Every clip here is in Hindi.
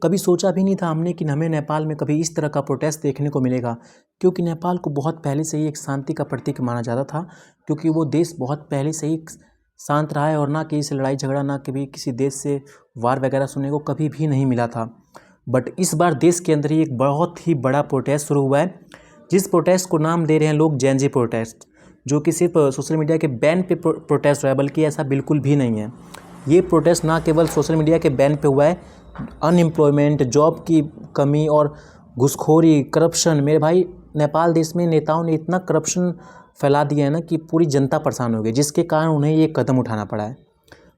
कभी सोचा भी नहीं था हमने कि हमें नेपाल में कभी इस तरह का प्रोटेस्ट देखने को मिलेगा, क्योंकि नेपाल को बहुत पहले से ही एक शांति का प्रतीक माना जाता था, क्योंकि वो देश बहुत पहले से ही शांत रहा है और ना किसी से लड़ाई झगड़ा, ना कभी किसी देश से वार वगैरह सुनने को कभी भी नहीं मिला था। बट इस बार देश के अंदर ही एक बहुत ही बड़ा प्रोटेस्ट शुरू हुआ है, जिस प्रोटेस्ट को नाम दे रहे हैं लोग जेन ज़ी प्रोटेस्ट, जो कि सिर्फ सोशल मीडिया के बैन पे प्रोटेस्ट हुआ है, बल्कि ऐसा बिल्कुल भी नहीं है। ये प्रोटेस्ट ना केवल सोशल मीडिया के बैन पे हुआ है, अनएम्प्लॉयमेंट, जॉब की कमी और घूसखोरी, करप्शन, मेरे भाई नेपाल देश में नेताओं ने इतना करप्शन फैला दिया है ना कि पूरी जनता परेशान हो गई, जिसके कारण उन्हें ये कदम उठाना पड़ा है।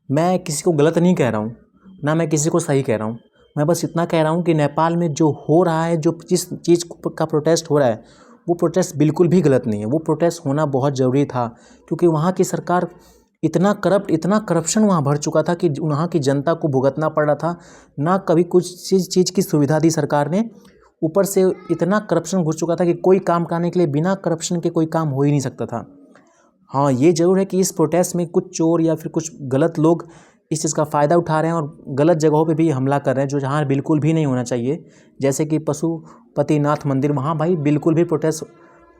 मैं किसी को गलत नहीं कह रहा हूँ, ना मैं किसी को सही कह रहा हूँ, मैं बस इतना कह रहा हूँ कि नेपाल में जो हो रहा है, जो जिस चीज़ का प्रोटेस्ट हो रहा है, वो प्रोटेस्ट बिल्कुल भी गलत नहीं है। वो प्रोटेस्ट होना बहुत ज़रूरी था, क्योंकि वहाँ की सरकार इतना करप्शन वहाँ भर चुका था कि वहाँ की जनता को भुगतना पड़ रहा था। ना कभी कुछ चीज़ की सुविधा दी सरकार ने, ऊपर से इतना करप्शन घुस चुका था कि कोई काम कराने के लिए बिना करप्शन के कोई काम हो ही नहीं सकता था। हाँ, ये ज़रूर है कि इस प्रोटेस्ट में कुछ चोर या फिर कुछ गलत लोग इस चीज़ का फ़ायदा उठा रहे हैं और गलत जगहों पे भी हमला कर रहे हैं, जो जहाँ बिल्कुल भी नहीं होना चाहिए। जैसे कि पशुपतिनाथ मंदिर, वहाँ भाई बिल्कुल भी प्रोटेस्ट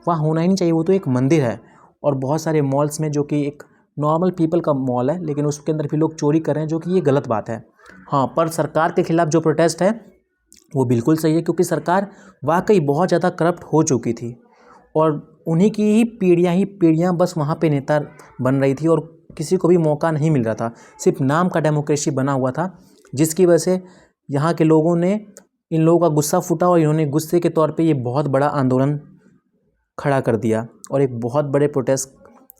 वहाँ होना ही नहीं चाहिए। वो तो एक मंदिर है। और बहुत सारे मॉल्स में, जो कि एक नॉर्मल पीपल का मॉल है, लेकिन उसके अंदर भी लोग चोरी कर रहे हैं, जो कि ये गलत बात है। हाँ, पर सरकार के खिलाफ़ जो प्रोटेस्ट है वो बिल्कुल सही है, क्योंकि सरकार वाकई बहुत ज़्यादा करप्ट हो चुकी थी और उन्हीं की ही पीढ़ियाँ बस वहाँ पे नेता बन रही थी और किसी को भी मौका नहीं मिल रहा था। सिर्फ नाम का डेमोक्रेसी बना हुआ था, जिसकी वजह से यहाँ के लोगों ने, इन लोगों का गुस्सा फूटा और इन्होंने गुस्से के तौर पे ये बहुत बड़ा आंदोलन खड़ा कर दिया और एक बहुत बड़े प्रोटेस्ट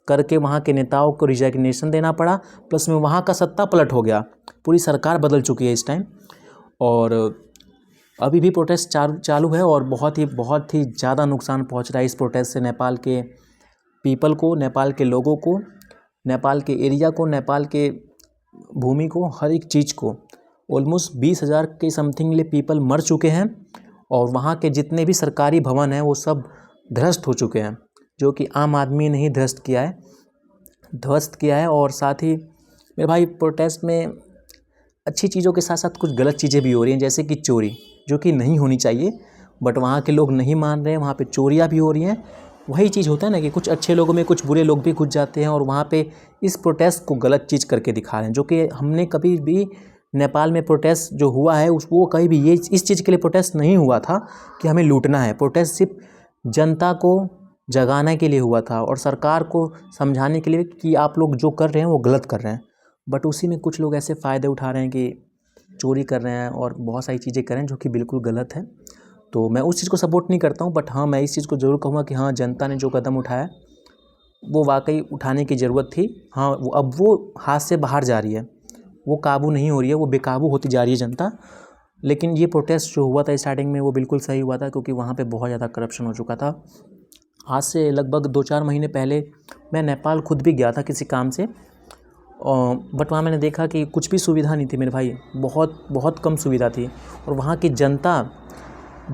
करके वहाँ के नेताओं को रिजाइग्नेशन देना पड़ा। प्लस में वहाँ का सत्ता पलट हो गया, पूरी सरकार बदल चुकी है इस टाइम। और अभी भी प्रोटेस्ट चालू है और बहुत ही ज़्यादा नुकसान पहुंच रहा है इस प्रोटेस्ट से नेपाल के पीपल को, नेपाल के लोगों को, नेपाल के एरिया को, नेपाल के भूमि को, हर एक चीज़ को। ऑलमोस्ट 20,000 के समथिंग लिए पीपल मर चुके हैं और वहाँ के जितने भी सरकारी भवन हैं वो सब ध्वस्त हो चुके हैं, जो कि आम आदमी ने ही ध्वस्त किया है। और साथ ही मेरे भाई प्रोटेस्ट में अच्छी चीज़ों के साथ साथ कुछ गलत चीज़ें भी हो रही हैं, जैसे कि चोरी, जो कि नहीं होनी चाहिए, बट वहाँ के लोग नहीं मान रहे हैं, वहाँ पे चोरियाँ भी हो रही हैं। वही चीज़ होता है ना कि कुछ अच्छे लोगों में कुछ बुरे लोग भी घुस जाते हैं और वहाँ पे इस प्रोटेस्ट को गलत चीज़ करके दिखा रहे हैं, जो कि हमने कभी भी नेपाल में प्रोटेस्ट जो हुआ है वो कहीं भी ये इस चीज़ के लिए प्रोटेस्ट नहीं हुआ था कि हमें लूटना है। प्रोटेस्ट सिर्फ जनता को जगाने के लिए हुआ था और सरकार को समझाने के लिए कि आप लोग जो कर रहे हैं वो गलत कर रहे हैं। बट उसी में कुछ लोग ऐसे फ़ायदे उठा रहे हैं कि चोरी कर रहे हैं और बहुत सारी चीज़ें कर रहे हैं, जो कि बिल्कुल गलत है। तो मैं उस चीज़ को सपोर्ट नहीं करता हूँ, बट हाँ, मैं इस चीज़ को ज़रूर कहूँगा कि हाँ, जनता ने जो कदम उठाया वो वाकई उठाने की ज़रूरत थी। हाँ, अब वो हाथ से बाहर जा रही है, वो काबू नहीं हो रही है, वो बेकाबू होती जा रही है जनता। लेकिन ये प्रोटेस्ट जो हुआ था स्टार्टिंग में वो बिल्कुल सही हुआ था, क्योंकि वहाँ पे बहुत ज़्यादा करप्शन हो चुका था। आज से लगभग 2-4 महीने पहले मैं नेपाल खुद भी गया था किसी काम से, बट वहाँ मैंने देखा कि कुछ भी सुविधा नहीं थी मेरे भाई, बहुत कम सुविधा थी। और वहाँ की जनता,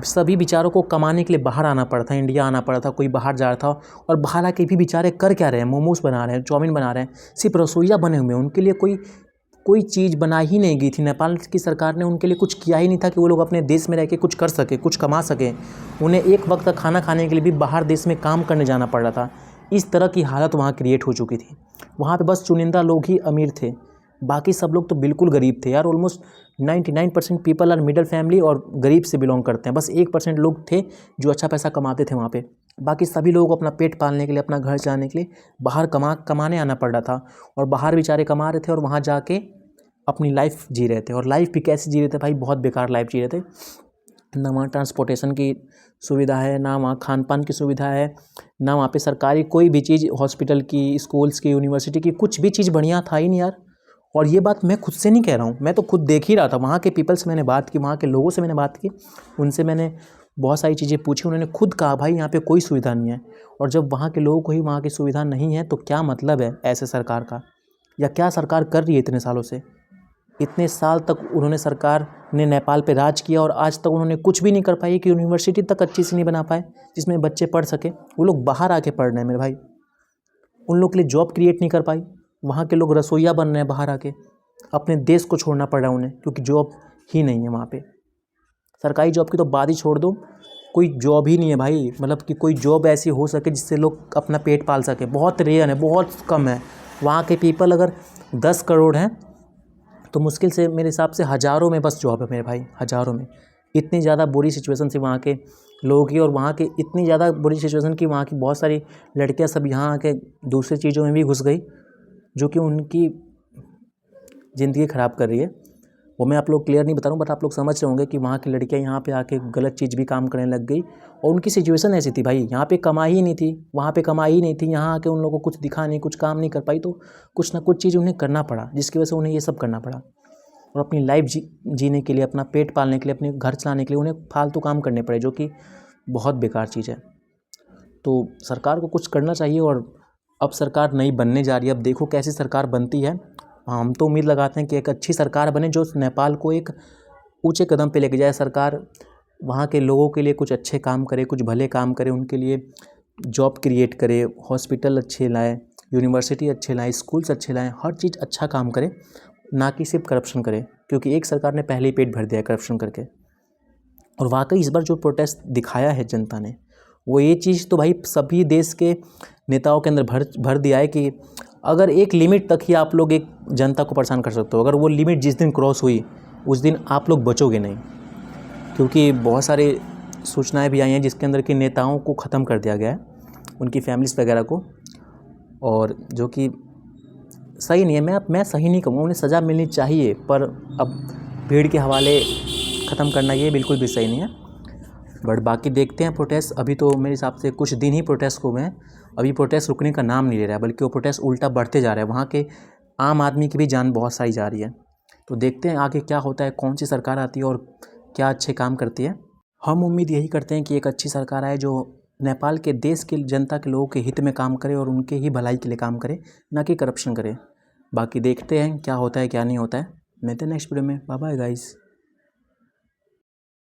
सभी बेचारों को कमाने के लिए बाहर आना पड़ा था, इंडिया आना पड़ा था, कोई बाहर जा रहा था। और बाहर आके भी बेचारे कर क्या रहे हैं, मोमोज बना रहे हैं, चाउमीन बना रहे हैं, सिर्फ रसोइया बने हुए हैं। उनके लिए कोई चीज़ बनाई ही नहीं गई थी। नेपाल की सरकार ने उनके लिए कुछ किया ही नहीं था कि वो लोग अपने देश में रह के कुछ कर सके, कुछ कमा सकें। उन्हें एक वक्त का खाना खाने के लिए भी बाहर देश में काम करने जाना पड़ रहा था। इस तरह की हालत वहाँ क्रिएट हो चुकी थी। वहाँ पे बस चुनिंदा लोग ही अमीर थे, बाकी सब लोग तो बिल्कुल गरीब थे यार। Almost 99% people are middle family और गरीब से बिलोंग करते हैं। बस 1% लोग थे जो अच्छा पैसा कमाते थे वहाँ पे। बाकी सभी लोगों को अपना पेट पालने के लिए, अपना घर चलाने के लिए बाहर कमाने आना पड़ रहा था। और बाहर बेचारे कमा रहे थे और वहाँ जाके अपनी लाइफ जी रहे थे। और लाइफ भी कैसे जी रहे थे भाई, बहुत बेकार लाइफ जी रहे थे। ना वहाँ ट्रांसपोर्टेशन की सुविधा है, ना वहाँ खान पान की सुविधा है, ना वहाँ पे सरकारी कोई भी चीज़, हॉस्पिटल की, स्कूल्स की, यूनिवर्सिटी की, कुछ भी चीज़ बढ़िया था ही नहीं यार। और ये बात मैं खुद से नहीं कह रहा हूँ, मैं तो खुद देख ही रहा था। वहाँ के पीपल से मैंने बात की, वहाँ के लोगों से मैंने बात की, उनसे मैंने बहुत सारी चीज़ें पूछी। उन्होंने खुद कहा भाई यहाँ पे कोई सुविधा नहीं है। और जब वहाँ के लोगों को ही वहाँ की सुविधा नहीं है तो क्या मतलब है ऐसे सरकार का, या क्या सरकार कर रही है इतने सालों से। इतने साल तक उन्होंने, सरकार ने नेपाल पे राज किया और आज तक उन्होंने कुछ भी नहीं कर पाई कि यूनिवर्सिटी तक अच्छी से नहीं बना पाए जिसमें बच्चे पढ़ सके। वो लोग बाहर आके पढ़ रहे हैं मेरे भाई, उन लोग के लिए जॉब क्रिएट नहीं कर पाई। वहाँ के लोग रसोइया बन रहे हैं बाहर आके, अपने देश को छोड़ना पड़ रहा है उन्हें, क्योंकि जॉब ही नहीं है वहाँ पे। सरकारी जॉब की तो बात ही छोड़ दो, कोई जॉब ही नहीं है भाई। मतलब कि कोई जॉब ऐसी हो सके जिससे लोग अपना पेट पाल सके, बहुत रेयर है, बहुत कम है। वहाँ के पीपल अगर 10 करोड़ हैं तो मुश्किल से मेरे हिसाब से हज़ारों में बस जॉब है मेरे भाई, हज़ारों में। इतनी ज़्यादा बुरी सिचुएशन थी वहाँ के लोगों की, और वहाँ के इतनी ज़्यादा बुरी सिचुएशन कि वहाँ की बहुत सारी लड़कियाँ सब यहाँ आके दूसरी चीज़ों में भी घुस गई, जो कि उनकी ज़िंदगी ख़राब कर रही है। वो मैं आप लोग क्लियर नहीं बता रहा हूँ, बट आप लोग समझ रहे होंगे कि वहाँ की लड़कियाँ यहाँ पे आके गलत चीज़ भी काम करने लग गई। और उनकी सिचुएशन ऐसी थी भाई, यहाँ पे कमाई ही नहीं थी, वहाँ पे कमाई ही नहीं थी, यहाँ आके उन लोगों को कुछ दिखा नहीं, कुछ काम नहीं कर पाई, तो कुछ ना कुछ चीज़ उन्हें करना पड़ा, जिसकी वजह से उन्हें ये सब करना पड़ा। और अपनी लाइफ जीने के लिए, अपना पेट पालने के लिए, अपने घर चलाने के लिए उन्हें फालतू काम करने पड़े, जो कि बहुत बेकार चीज़ है। तो सरकार को कुछ करना चाहिए। और अब सरकार नई बनने जा रही है, अब देखो कैसी सरकार बनती है। हम तो उम्मीद लगाते हैं कि एक अच्छी सरकार बने जो नेपाल को एक ऊंचे कदम पे लेके जाए। सरकार वहाँ के लोगों के लिए कुछ अच्छे काम करे, कुछ भले काम करे, उनके लिए जॉब क्रिएट करे, हॉस्पिटल अच्छे लाए, यूनिवर्सिटी अच्छे लाए, स्कूल्स अच्छे लाएँ, हर चीज़ अच्छा काम करे, ना कि सिर्फ करप्शन करे, क्योंकि एक सरकार ने पहले ही पेट भर दिया है करप्शन करके। और वाकई इस बार जो प्रोटेस्ट दिखाया है जनता ने, वो ये चीज़ तो भाई सभी देश के नेताओं के अंदर भर दिया है कि अगर एक लिमिट तक ही आप लोग एक जनता को परेशान कर सकते हो, अगर वो लिमिट जिस दिन क्रॉस हुई उस दिन आप लोग बचोगे नहीं। क्योंकि बहुत सारे सूचनाएं भी आई हैं जिसके अंदर कि नेताओं को ख़त्म कर दिया गया है, उनकी फैमिलीज़ वगैरह को, और जो कि सही नहीं है। मैं सही नहीं कहूँगा, उन्हें सज़ा मिलनी चाहिए, पर अब भीड़ के हवाले ख़त्म करना ये बिल्कुल भी सही नहीं है। बट बाकी देखते हैं प्रोटेस्ट। अभी तो मेरे हिसाब से कुछ दिन ही प्रोटेस्ट हुए हैं, अभी प्रोटेस्ट रुकने का नाम नहीं ले रहा है, बल्कि वो प्रोटेस्ट उल्टा बढ़ते जा रहा है। वहाँ के आम आदमी की भी जान बहुत सारी जा रही है। तो देखते हैं आगे क्या होता है, कौन सी सरकार आती है और क्या अच्छे काम करती है। हम उम्मीद यही करते हैं कि एक अच्छी सरकार आए जो नेपाल के देश के जनता के लोगों के हित में काम करे और उनके ही भलाई के लिए काम करे, ना कि करप्शन करे। बाकी देखते हैं क्या होता है क्या नहीं होता है। मिलते हैं नेक्स्ट वीडियो में। Bye bye guys.